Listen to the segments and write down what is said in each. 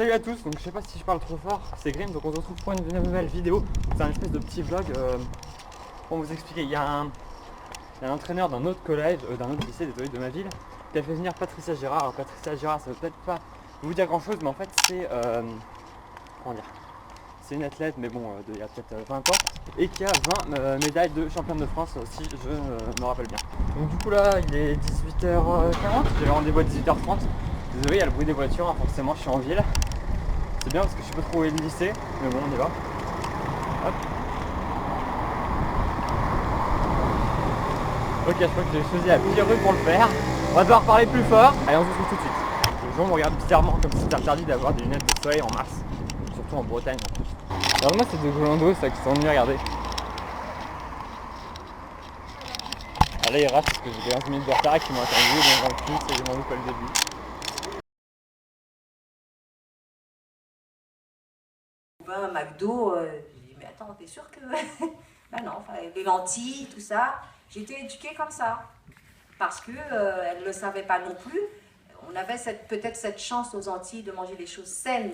Salut à tous, donc je sais pas si je parle trop fort, c'est Grim, donc on se retrouve pour une nouvelle vidéo. C'est un espèce de petit vlog pour vous expliquer. Il y a un entraîneur d'un autre collège, d'un autre lycée, désolé, de ma ville, qui a fait venir Patricia Girard. Alors Patricia Girard, ça veut peut-être pas vous dire grand chose, mais en fait c'est comment dire, c'est une athlète, mais bon, il y a peut-être 20 ans, et qui a 20 médailles de championne de France, si je me rappelle bien. Donc du coup là, il est 18h40, j'ai rendez-vous à 18h30. Désolé, il y a le bruit des voitures, hein, forcément je suis en ville. C'est bien parce que je peux trouver le lycée, mais bon, on y va. Hop. Ok, je crois que j'ai choisi la pire rue pour le faire. On va devoir parler plus fort. Allez, on se retrouve tout de suite. Les gens me regardent bizarrement comme si c'était interdit d'avoir des lunettes de soleil en mars. Surtout en Bretagne en plus. Alors moi c'est des Golando, ça qui sont venus regarder. Ah là ils ratent parce que j'ai 15 minutes de retard et qu'ils m'ont attendu, donc en plus ils m'ont vu pas le début. Un McDo, j'ai dit mais attends, t'es sûr que... Ben non, les lentilles, tout ça, j'ai été éduquée comme ça. Parce que elle ne le savait pas non plus. On avait peut-être cette chance aux Antilles de manger des choses saines.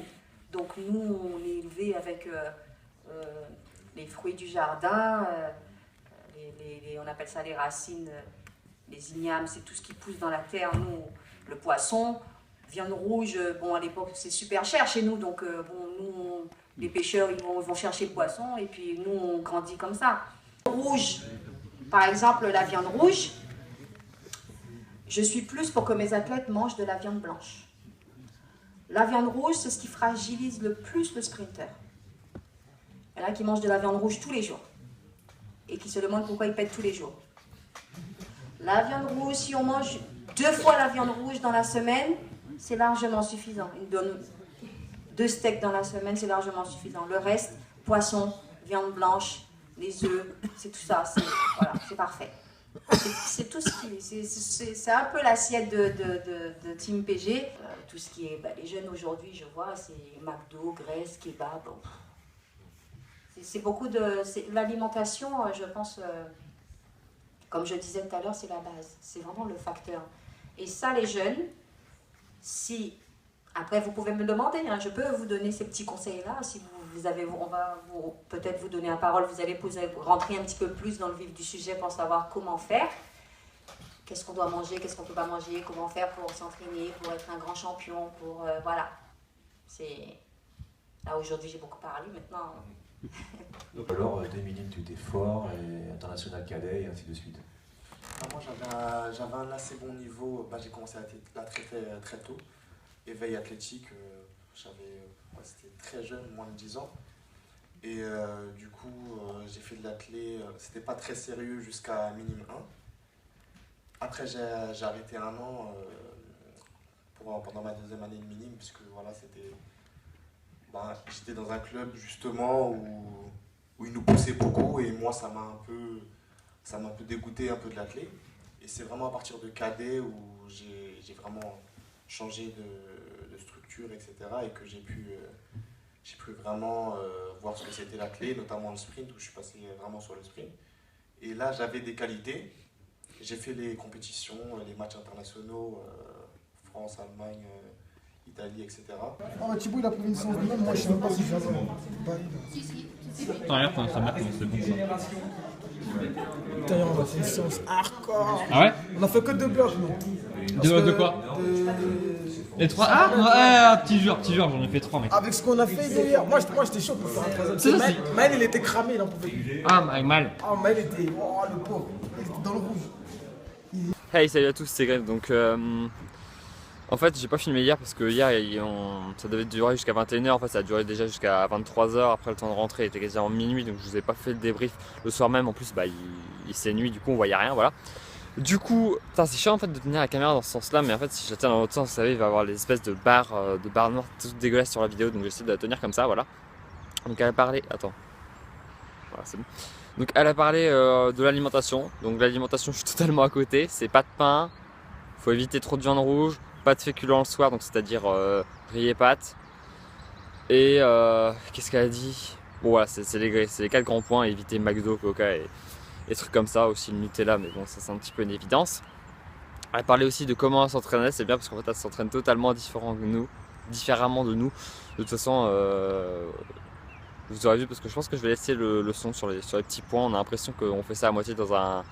Donc nous, on est élevés avec les fruits du jardin, on appelle ça les racines, les ignames, c'est tout ce qui pousse dans la terre. Nous, le poisson, viande rouge, bon à l'époque c'est super cher chez nous, donc bon, nous, les pêcheurs ils vont chercher le poisson et puis nous on grandit comme ça. Rouge, par exemple la viande rouge, je suis plus pour que mes athlètes mangent de la viande blanche. La viande rouge c'est ce qui fragilise le plus le sprinter. Il y en a qui mangent de la viande rouge tous les jours et qui se demandent pourquoi ils pètent tous les jours. La viande rouge, si on mange 2 fois la viande rouge dans la semaine, c'est largement suffisant. Une donne 2 steaks dans la semaine, c'est largement suffisant. Le reste, poisson, viande blanche, les œufs, c'est tout ça. Voilà, c'est parfait. C'est tout ce qui... C'est un peu l'assiette de Team PG. Tout ce qui est... les jeunes aujourd'hui, je vois, c'est McDo, graisse, kebab. Bon. C'est beaucoup de... L'alimentation, je pense... comme je disais tout à l'heure, c'est la base. C'est vraiment le facteur. Et ça, les jeunes... Si, après vous pouvez me demander, hein, je peux vous donner ces petits conseils-là, si vous avez, on va peut-être vous donner la parole, vous allez rentrer un petit peu plus dans le vif du sujet pour savoir comment faire, qu'est-ce qu'on doit manger, qu'est-ce qu'on ne peut pas manger, comment faire pour s'entraîner, pour être un grand champion, pour, voilà. C'est, là aujourd'hui j'ai beaucoup parlé, maintenant... Donc alors 2000 tu étais fort, et international cadet et ainsi de suite. Moi j'avais un assez bon niveau, j'ai commencé à l'athlète très tôt, éveil athlétique, c'était très jeune, moins de 10 ans. Et du coup j'ai fait de l'athlé, c'était pas très sérieux jusqu'à minime 1. Après j'ai arrêté 1 an pendant ma 2e année de minime, puisque voilà, j'étais dans un club justement où ils nous poussaient beaucoup et moi ça m'a un peu dégoûté un peu de l'athlé. Et c'est vraiment à partir de cadet où j'ai vraiment changé de structure, etc. Et que j'ai pu vraiment voir ce que c'était l'athlé, notamment le sprint, où je suis passé vraiment sur le sprint. Et là, j'avais des qualités. J'ai fait les compétitions, les matchs internationaux, France, Allemagne, Italie, etc. Ah, Thibaut, il a pris une séance de même, moi je sais même pas si j'avais. Attends, regarde comment ça marche, c'est bon ça. Putain, on a fait une séance hardcore. Ah ouais? On a fait que 2 blocs, nous. De quoi? Les 3? Ah, petit joueur, j'en ai fait 3 mec. Avec ce qu'on a fait hier, moi j'étais chaud pour faire un 3ème. C'est ça, Maël il était cramé, il en pouvait plus. Ah, mal. Ah, Maël était. Oh, le pauvre. Il était dans le rouge. Hey, salut à tous, c'est Greg. Donc en fait j'ai pas filmé hier parce que hier ça devait durer jusqu'à 21h, en fait ça a duré déjà jusqu'à 23h, après le temps de rentrer il était quasiment minuit, donc je vous ai pas fait le débrief le soir même, en plus il s'est nuit, du coup on voyait rien, voilà. Du coup, c'est chiant en fait de tenir la caméra dans ce sens là, mais en fait si je la tiens dans l'autre sens, vous savez, il va y avoir les espèces de barres noires toutes dégueulasses sur la vidéo, donc j'essaie de la tenir comme ça, voilà. Donc elle a parlé, attends, voilà c'est bon. Donc elle a parlé de l'alimentation, donc l'alimentation je suis totalement à côté, c'est pas de pain, faut éviter trop de viande rouge, pas de féculents le soir, donc c'est-à-dire riz et pâtes. Et qu'est-ce qu'elle a dit? Bon voilà, c'est les 4 grands points, éviter McDo, Coca et trucs comme ça, aussi le Nutella, mais bon ça c'est un petit peu une évidence. Elle parlait aussi de comment elle s'entraînait, c'est bien parce qu'en fait elle s'entraîne totalement différent que nous. différemment de nous. De toute façon, vous aurez vu parce que je pense que je vais laisser le son sur les petits points. On a l'impression qu'on fait ça à moitié dans un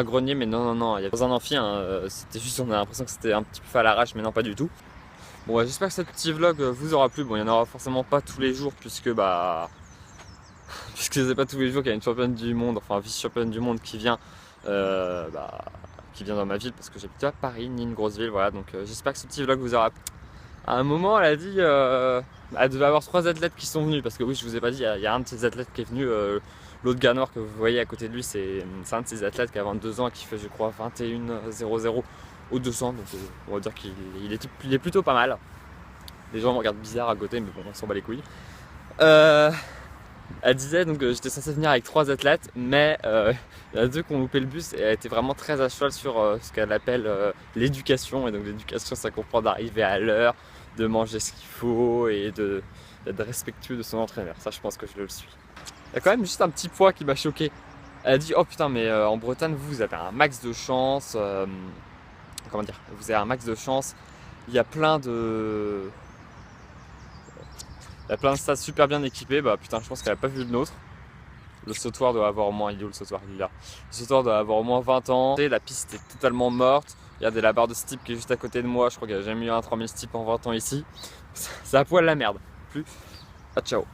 grenier, mais non, il y a dans un amphi, hein, c'était juste, on a l'impression que c'était un petit peu fait à l'arrache, mais non, pas du tout. Bon, j'espère que ce petit vlog vous aura plu. Bon, il n'y en aura forcément pas tous les jours, puisque c'est pas tous les jours qu'il y a une championne du monde, enfin vice-championne du monde qui vient dans ma ville, parce que j'habite à Paris, ni une grosse ville, voilà. Donc j'espère que ce petit vlog vous aura plu. À un moment, elle a dit, elle devait avoir 3 athlètes qui sont venus, parce que oui, je vous ai pas dit, il y a un de ces athlètes qui est venu, l'autre gars noir que vous voyez à côté de lui, c'est un de ces athlètes qui a 22 ans et qui fait, je crois, 21,00 au 200, donc on va dire qu'il est plutôt pas mal. Les gens me regardent bizarre à côté, mais bon, on s'en bat les couilles. Elle disait, donc j'étais censé venir avec 3 athlètes, mais il y en a 2 qui ont loupé le bus et elle était vraiment très à cheval sur ce qu'elle appelle l'éducation. Et donc l'éducation, ça comprend d'arriver à l'heure, de manger ce qu'il faut et d'être respectueux de son entraîneur. Ça, je pense que je le suis. Il y a quand même juste un petit point qui m'a choqué. Elle a dit, oh putain, mais en Bretagne, vous avez un max de chance. Comment dire, vous avez un max de chance. Il y a plein de stades super bien équipés. Bah putain, je pense qu'elle a pas vu le nôtre. Le sautoir doit avoir au moins, il est où le sautoir? Il est là. Le sautoir doit avoir au moins 20 ans. La piste est totalement morte. Regardez la barre de steep qui est juste à côté de moi. Je crois qu'il n'y a jamais eu un 3000 steep en 20 ans ici. C'est à poil la merde. Plus. Ah, ciao.